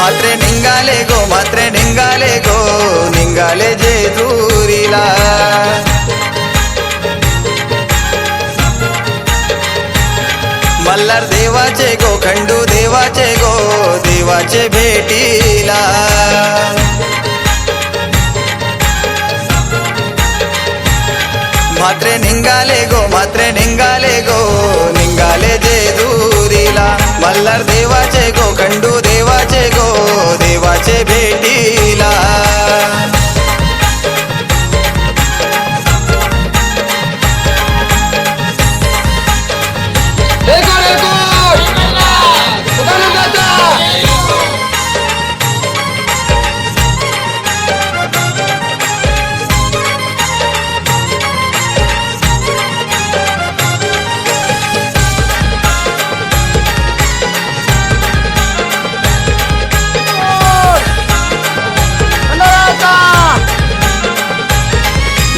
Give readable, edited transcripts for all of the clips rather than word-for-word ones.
मात्रे निघाले गो, मात्रे निघाले गो, निघाले जेजुरीला. मल्हार देवाचे गो, खंडू देवाचे गो, देवाचे भेटीला. मात्रे निघाले गो, मात्रे निघाले गो, निघाले जेजुरीला. मल्हार देवाचे गो, खंडू देवाचे गो, देवाचे भेटीला.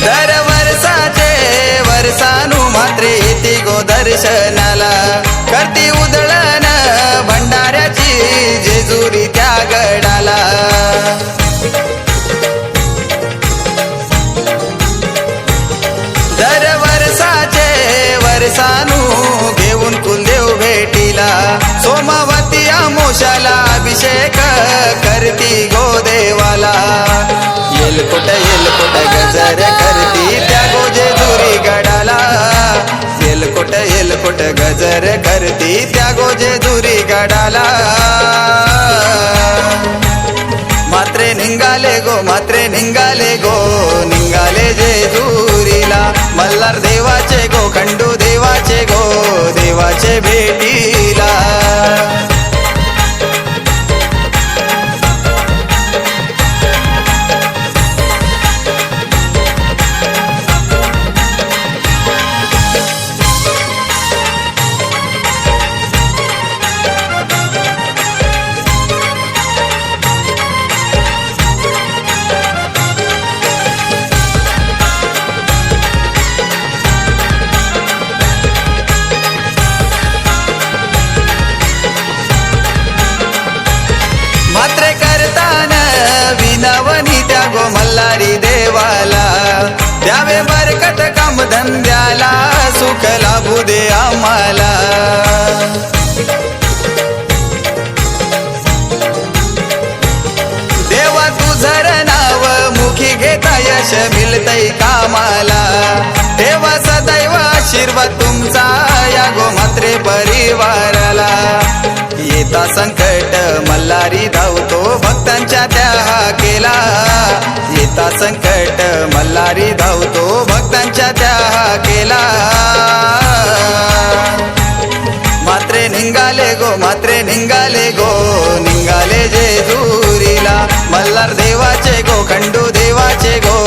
दर वर्षाचे वर्षानु मात्रे येते गो दर्शनाला. करती उधळण भंडाऱ्याची जेजुरी त्या गडाला. दर वर्षाचे वर्षानु घेऊन कुलदेव भेटीला. सोमवती अमोशाला अभिषेक करती गो देवाला. येलकोट येलकोट गजर करती त्या गो जेजुरी गडाला. येलकोट येलकोट गजर करती त्या गो जेजुरी गडाला. मात्रे निघाले गो, मात्रे निघाले गो, निघाले जेजुरीला. मल्हार देवाचे गो, खंडू देवाचे गो, देवाचे भेटीला. मात्रे करताना विनवनी त्या गो मल्हारी देवाला. द्यावे बरकत काम धंद्याला, सुख लाभू दे आम्हाला. देवा तुझर नाव मुखी घेता यश मिळतय कामाला. देवा सदैव आशीर्वाद तुमचा या गो मात्रे परिवाराला. येता संकट मल्हारी धावतो भक्तांच्या त्या हाकेला. येता संकट मल्हारी धावतो भक्तांच्या त्या हाकेला. मात्रे निघाले गो, मात्रे निघाले गो, निघाले जेजुरीला. मल्हार देवाचे गो, खंडू देवाचे गो,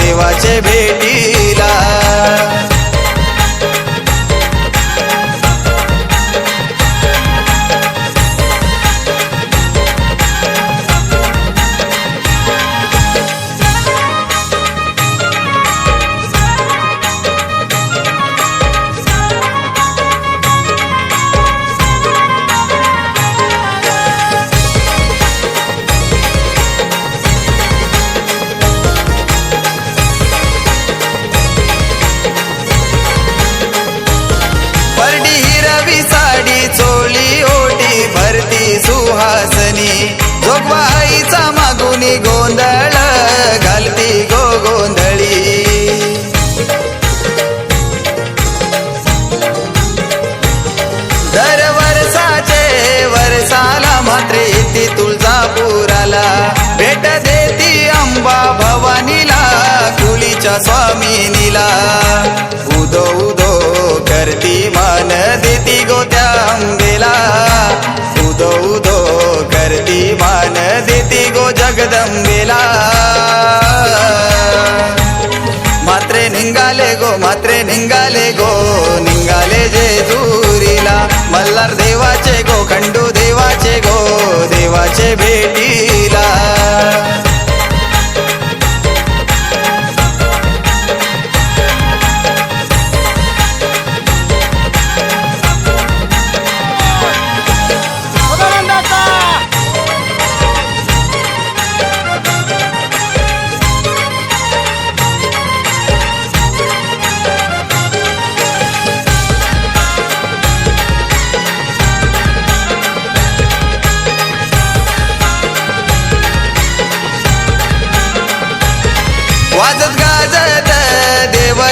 देवाचे भेटीला. चोळी ओटी भरती सुहासनी. जोगवाईचा मागुनी गोंधळ घालती गो गोंधळी. दर वर्षाचे वर्षाला मात्रे येते तुळजापुराला. भेट देती अंबा भवानीला, कुळीच्या स्वामिनीला. उदो उदो करती मान देती गो त्या अंबेला. उदो उदो करती मान देती गो जगदंबेला. मात्रे निघाले गो, मात्रे निघाले गो, निघाले जेजुरीला. मल्हार देवाचे गो, खंडू देवाचे गो, देवाचे भेटीला.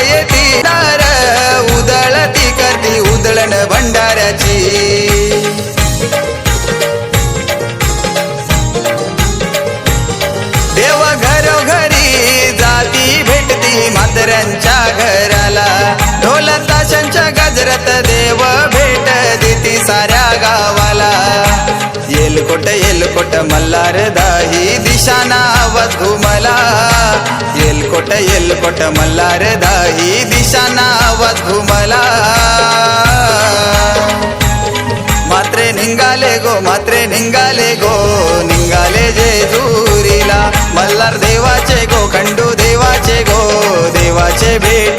येती दार उदळती करती उदळण भंडाऱ्याची देव घरोघरी जाती भेटती म्हाताऱ्यांच्या घराला ढोल ताशांच्या गजरात देव भेट देती साऱ्या गावाला येलकोट मल्हार दाही दिशाना आवाज घुमला येलकोट मल्हार दाही दिशाना आवाज घुमला मात्रे निघाले गो निघाले जेजुरीला मल्हार देवाचे गो खंडू देवाचे गो देवाचे भेट